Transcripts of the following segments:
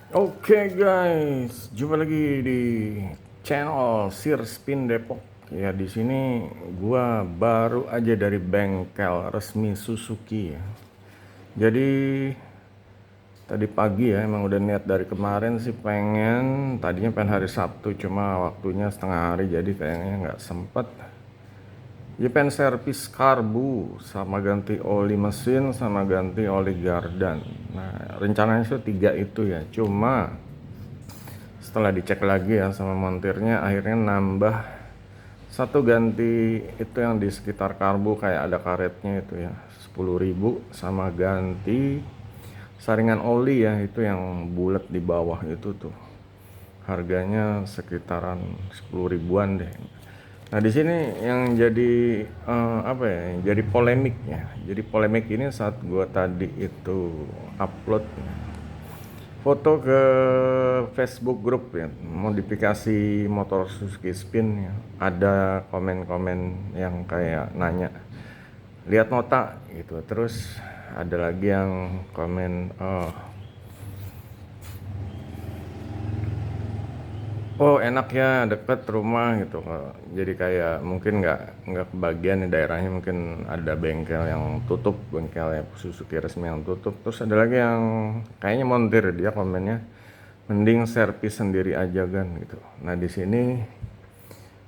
Oke guys, jumpa lagi di channel Sir Spin Depok. Ya di sini gua baru aja dari bengkel resmi Suzuki ya. Jadi tadi pagi ya emang udah niat dari kemarin sih tadinya pengen hari Sabtu cuma waktunya setengah hari jadi kayaknya nggak sempet. Ya pengen servis karbu sama ganti oli mesin sama ganti oli gardan. Nah rencananya sih tiga itu ya, cuma setelah dicek lagi ya sama montirnya akhirnya nambah satu ganti itu yang di sekitar karbu kayak ada karetnya itu ya 10.000 sama ganti saringan oli ya itu yang bulat di bawah itu tuh harganya sekitaran 10 ribuan deh. Nah di sini yang jadi apa ya yang jadi polemik ya, jadi polemik ini saat gua tadi itu upload foto ke Facebook grup ya, modifikasi motor Suzuki Spin ya. Ada komen-komen yang kayak nanya, lihat nota gitu. Terus ada lagi yang komen, oh enak ya deket rumah gitu. Jadi kayak mungkin nggak kebagian di daerahnya mungkin ada bengkel yang tutup, bengkel ya Suzuki resmi yang tutup. Terus ada lagi yang kayaknya montir dia komennya, mending servis sendiri aja kan gitu. Nah di sini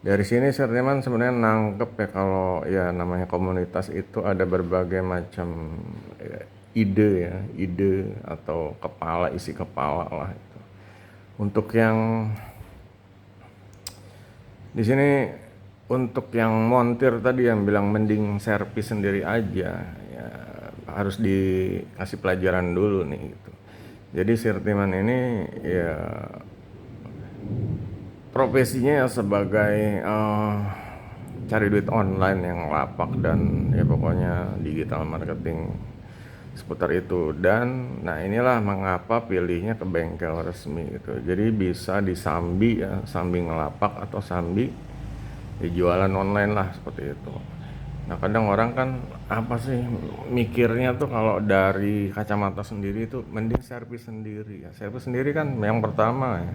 dari sini Sertiman sebenarnya nangkep ya kalau ya namanya komunitas itu ada berbagai macam ya, ide atau isi kepala lah itu. Untuk yang di sini untuk yang montir tadi yang bilang mending servis sendiri aja ya harus dikasih pelajaran dulu nih gitu. Jadi Sirtiman ini ya profesinya ya sebagai cari duit online yang lapak dan ya pokoknya digital marketing seputar itu. Dan nah inilah mengapa pilihnya ke bengkel resmi gitu, jadi bisa disambi ya, sambi ngelapak atau sambi ya jualan online lah seperti itu. Nah kadang orang kan apa sih mikirnya tuh kalau dari kacamata sendiri itu mending servis sendiri ya. Servis sendiri kan yang pertama ya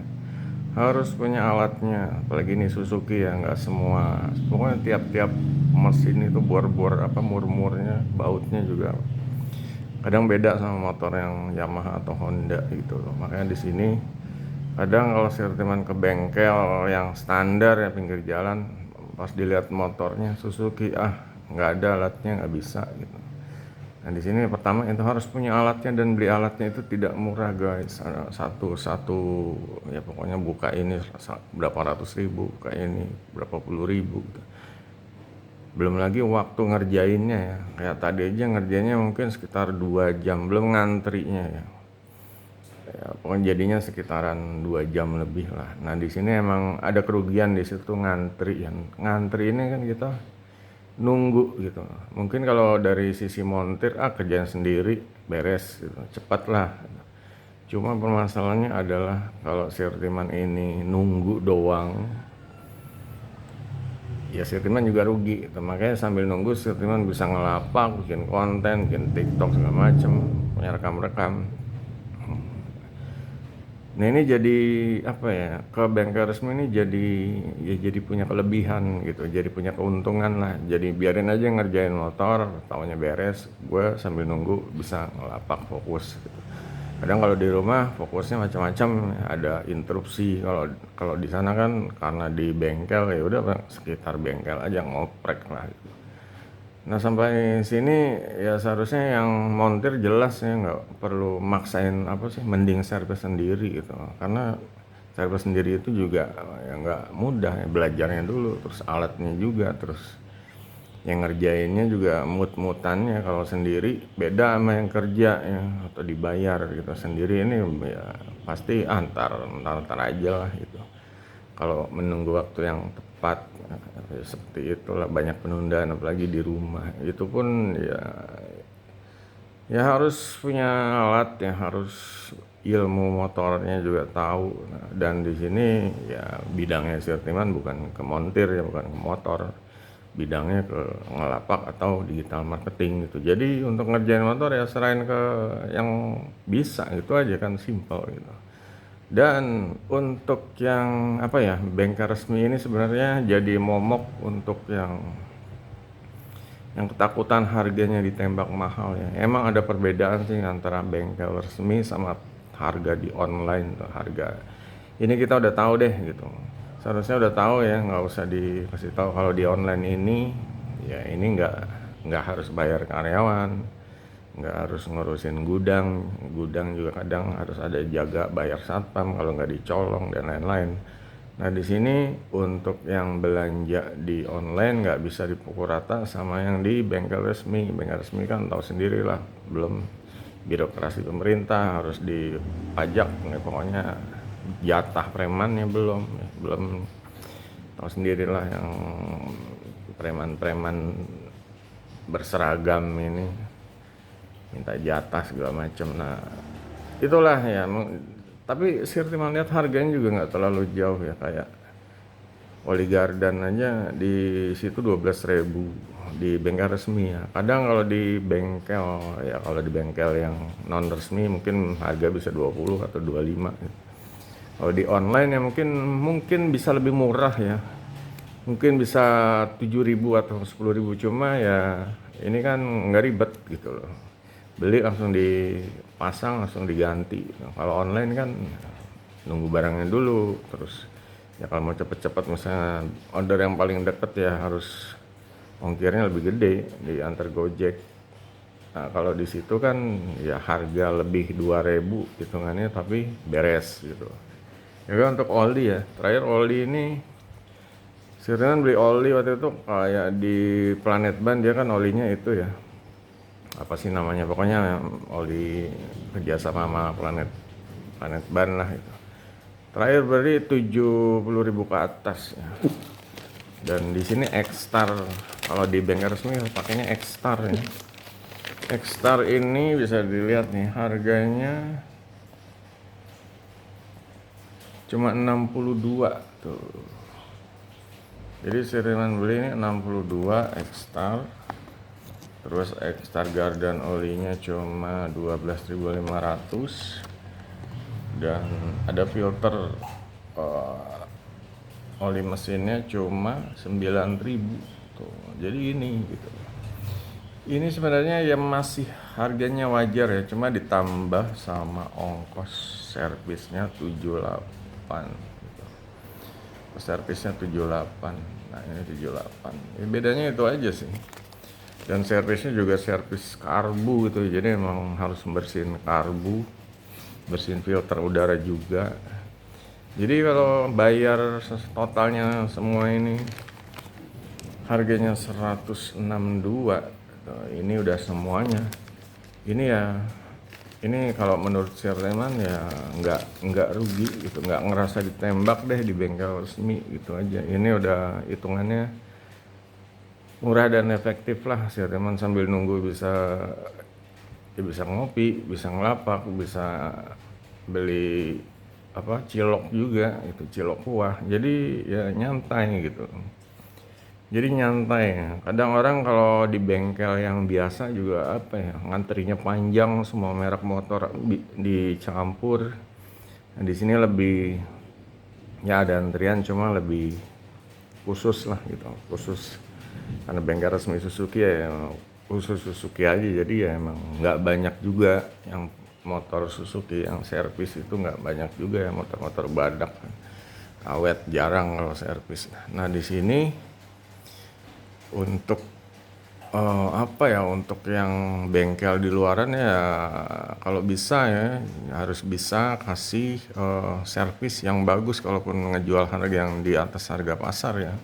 harus punya alatnya, apalagi ini Suzuki ya nggak semua, pokoknya tiap-tiap mesin itu bor-bor apa mur-murnya bautnya juga kadang beda sama motor yang Yamaha atau Honda gitu loh. Makanya di sini kadang kalau sertiman ke bengkel yang standar ya pinggir jalan, pas dilihat motornya Suzuki nggak ada alatnya, nggak bisa gitu. Nah di sini pertama itu harus punya alatnya dan beli alatnya itu tidak murah guys. Satu ya pokoknya buka ini berapa ratus ribu, buka ini berapa puluh ribu gitu. Belum lagi waktu ngerjainnya ya. Kayak tadi aja ngerjainnya mungkin sekitar 2 jam belum ngantrinya ya. Ya pokoknya jadinya sekitaran 2 jam lebih lah. Nah di sini emang ada kerugian di situ ngantri ya. Ngantri ini kan kita nunggu gitu. Mungkin kalau dari sisi montir kerjaan sendiri beres gitu, cepat lah. Cuma permasalahannya adalah kalau Sirtiman ini nunggu doang, ya Sirtiman juga rugi gitu. Makanya sambil nunggu Sirtiman bisa ngelapak, bikin konten, bikin TikTok segala macem, punya rekam-rekam. Nah ini jadi apa ya, ke bengkel resmi ini jadi ya jadi punya kelebihan gitu, jadi punya keuntungan lah. Jadi biarin aja ngerjain motor, taunya beres, gue sambil nunggu bisa ngelapak fokus gitu. Kadang kalau di rumah fokusnya macam-macam, ada interupsi. Kalau kalau di sana kan karena di bengkel ya udah sekitar bengkel aja ngoprek lah gitu. Nah sampai sini ya seharusnya yang montir jelas ya nggak perlu maksain apa sih, mending servis sendiri gitu. Karena servis sendiri itu juga ya nggak mudah ya, belajarnya dulu, terus alatnya juga, terus yang ngerjainnya juga mut-mutannya. Kalau sendiri beda sama yang kerja ya atau dibayar gitu. Sendiri ini ya pasti antar aja lah gitu. Kalau menunggu waktu yang tepat ya seperti itulah, banyak penundaan apalagi di rumah. Itu pun ya harus punya alat ya, harus ilmu motornya juga tahu. Nah, dan di sini ya bidangnya Sirtiman bukan ke montir ya, bukan ke motor, bidangnya ke ngelapak atau digital marketing gitu. Jadi untuk ngerjain motor ya serain ke yang bisa gitu aja kan, simple gitu. Dan untuk yang apa ya, bengkel resmi ini sebenarnya jadi momok untuk yang ketakutan harganya ditembak mahal ya. Emang ada perbedaan sih antara bengkel resmi sama harga di online tuh, harga. Ini kita udah tahu deh gitu. Seharusnya udah tahu ya, nggak usah dikasih tahu kalau di online ini ya ini nggak harus bayar karyawan, nggak harus ngurusin gudang. Gudang juga kadang harus ada jaga, bayar satpam kalau nggak dicolong dan lain-lain. Nah di sini untuk yang belanja di online nggak bisa dipukul rata sama yang di bengkel resmi. Bengkel resmi kan tahu sendiri lah, belum birokrasi pemerintah harus dipajak, nah, pokoknya jatah premannya belum tahu sendirilah yang preman-preman berseragam ini minta jatah segala macam. Nah itulah ya, tapi Sirtiman lihat harganya juga nggak terlalu jauh ya, kayak Oli Garden aja di situ 12.000 di bengkel resmi ya. Kadang kalau di bengkel ya, kalau di bengkel yang non resmi mungkin harga bisa 20 atau 25 gitu. Kalau di online ya mungkin bisa lebih murah ya. Mungkin bisa 7.000 atau 10.000, cuma ya ini kan nggak ribet gitu loh. Beli langsung dipasang langsung diganti. Nah, kalau online kan nunggu barangnya dulu, terus ya kalau mau cepet-cepet misalnya order yang paling deket ya harus ongkirnya lebih gede diantar Gojek. Nah kalau di situ kan ya harga lebih 2.000 hitungannya tapi beres gitu. Ya kan untuk oli ya, terakhir oli ini Sirena beli oli waktu itu kayak di Planet Ban, dia kan olinya itu ya, apa sih namanya, pokoknya oli kerjasama sama Planet Ban lah itu. Terakhir beli 70.000 ke atas ya. Dan di sini X-Star, kalau di bengkel resmi pakainya X-Star ya. X-Star ini bisa dilihat nih harganya cuma 62 tuh. Jadi Siriman beli ini 62 X-Star. Terus X-Star Garden olinya cuma 12.500 dan ada filter oli mesinnya cuma 9.000 tuh. Jadi ini gitu. Ini sebenarnya ya masih harganya wajar ya, cuma ditambah sama ongkos servisnya 78 gitu. Servisnya 78. Nah, ini 78. Ya, bedanya itu aja sih. Dan servisnya juga servis karbu gitu. Jadi emang harus bersihin karbu, bersihin filter udara juga. Jadi kalau bayar totalnya semua ini harganya 162. Ini udah semuanya. Ini ya, ini kalau menurut Sirteman ya nggak rugi gitu, nggak ngerasa ditembak deh di bengkel resmi gitu aja. Ini udah hitungannya murah dan efektif lah. Sirteman sambil nunggu bisa ngopi, bisa ngelapak, bisa beli apa cilok juga, itu cilok kuah. Jadi ya nyantai gitu. Jadi nyantai. Kadang orang kalau di bengkel yang biasa juga apa ya, ngantrinya panjang, semua merek motor dicampur. Nah, di sini lebih ya ada antrian, cuma lebih khusus lah gitu, khusus karena bengkel resmi Suzuki ya khusus Suzuki aja. Jadi ya emang nggak banyak juga yang motor Suzuki yang servis, itu nggak banyak juga ya, motor-motor badak awet jarang kalau servis. Nah di sini untuk apa ya, untuk yang bengkel di luaran ya kalau bisa ya harus bisa kasih servis yang bagus kalaupun ngejual harga yang di atas harga pasar ya.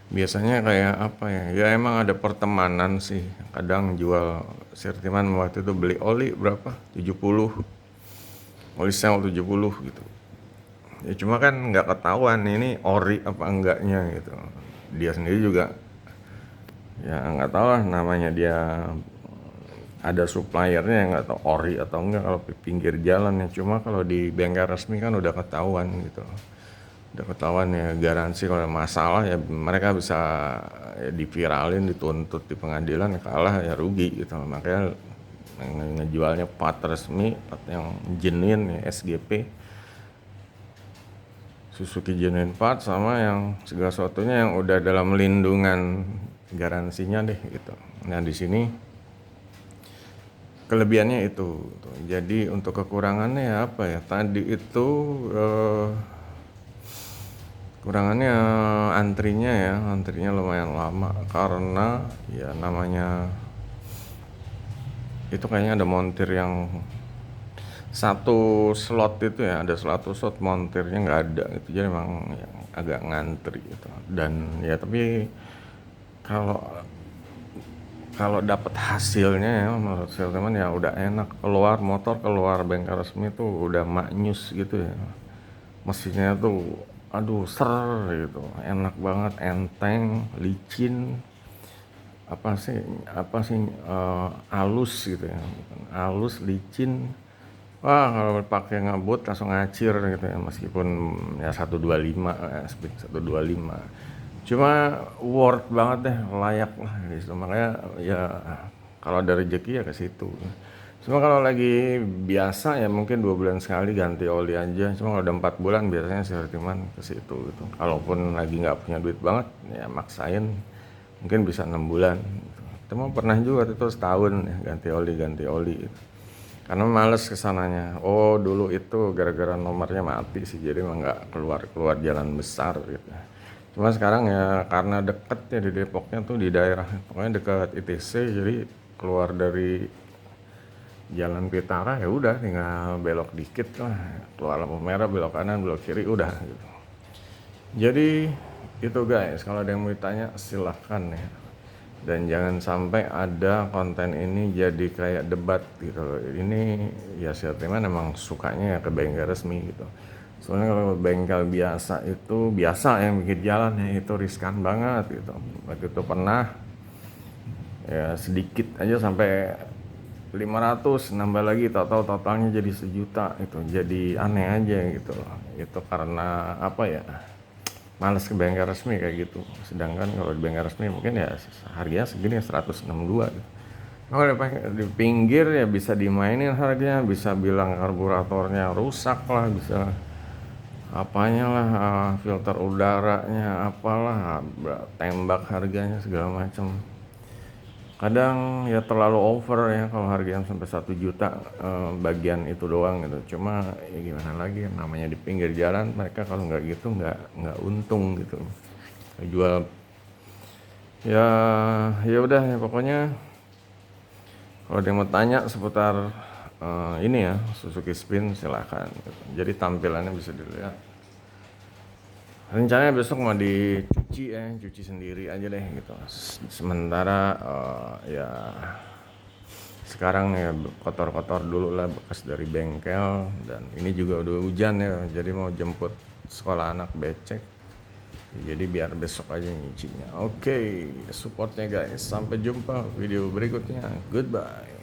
Biasanya kayak apa ya, ya emang ada pertemanan sih, kadang jual. Sirtiman waktu itu beli oli berapa, 70, oli sel 70 gitu ya, cuma kan nggak ketahuan ini ori apa enggaknya gitu. Dia sendiri juga ya nggak tahu lah, namanya dia ada suppliernya yang nggak tahu ori atau enggak kalau di pinggir jalan ya. Cuma kalau di bengkel resmi kan udah ketahuan gitu, udah ketahuan ya, garansi kalau ada masalah ya mereka bisa ya diviralin, dituntut di pengadilan, kalah ya rugi gitu. Makanya ngejualnya part resmi, part yang jenin ya SGP, Suzuki genuine part sama yang segala sesuatunya yang udah dalam lindungan garansinya deh gitu. Nah di sini kelebihannya itu gitu. Jadi untuk kekurangannya ya apa ya, tadi itu kurangannya antrinya lumayan lama karena ya namanya itu kayaknya ada montir yang satu slot itu ya, ada satu slot montirnya nggak ada gitu, jadi emang yang agak ngantri gitu. Dan ya tapi kalau kalau dapat hasilnya ya menurut saya teman ya udah enak, keluar motor keluar bengkel resmi tuh udah maknyus gitu ya, mesinnya tuh aduh ser gitu, enak banget, enteng, licin, halus gitu ya, halus, licin. Wah kalau pakai ngebut langsung ngacir gitu ya, meskipun ya 125 speed 125, cuma worth banget deh, layak lah gitu. Makanya ya kalau ada rezeki ya ke situ. Cuma kalau lagi biasa ya mungkin 2 bulan sekali ganti oli aja. Cuma kalau udah 4 bulan biasanya sih cuman ke situ gitu. Kalaupun lagi nggak punya duit banget ya maksain mungkin bisa 6 bulan gitu. Cuma pernah juga itu setahun ya ganti oli gitu. Karena males kesananya. Oh dulu itu gara-gara nomornya mati sih, jadi emang nggak keluar jalan besar gitu. Cuma sekarang ya karena deket ya di Depoknya tuh di daerah, pokoknya dekat ITC, jadi keluar dari Jalan Pitara ya udah tinggal belok dikit lah, keluar lampu merah belok kanan belok kiri udah gitu. Jadi itu guys, kalau ada yang mau ditanya silahkan ya. Dan jangan sampai ada konten ini jadi kayak debat gitu. Ini ya Sirtiman emang sukanya ya ke bengkel resmi gitu. Soalnya kalau bengkel biasa itu biasa yang bikin jalan ya itu riskan banget gitu. Waktu itu pernah ya sedikit aja sampai 500 nambah lagi, tahu-tahu totalnya jadi 1 juta, itu jadi aneh aja gitu loh. Itu karena apa ya, males ke bengkel resmi kayak gitu. Sedangkan kalau di bengkel resmi mungkin ya harganya segini 162 gitu. Kalau di pinggir ya bisa dimainin harganya, bisa bilang karburatornya rusak lah, bisa apanya lah, filter udaranya apalah, tembak harganya segala macam. Kadang ya terlalu over ya kalau harganya sampai 1 juta, bagian itu doang gitu. Cuma ya gimana lagi, namanya di pinggir jalan, mereka kalau nggak gitu nggak untung gitu. Jual ya, ya udah ya pokoknya kalau ada yang mau tanya seputar ini ya Suzuki Spin silakan gitu. Jadi tampilannya bisa dilihat. Rencananya besok mau dicuci ya, cuci sendiri aja deh gitu. Sementara ya sekarang ya kotor-kotor dulu lah bekas dari bengkel, dan ini juga udah hujan ya, jadi mau jemput sekolah anak becek, jadi biar besok aja nyucinya. Oke, supportnya guys, sampai jumpa video berikutnya, goodbye.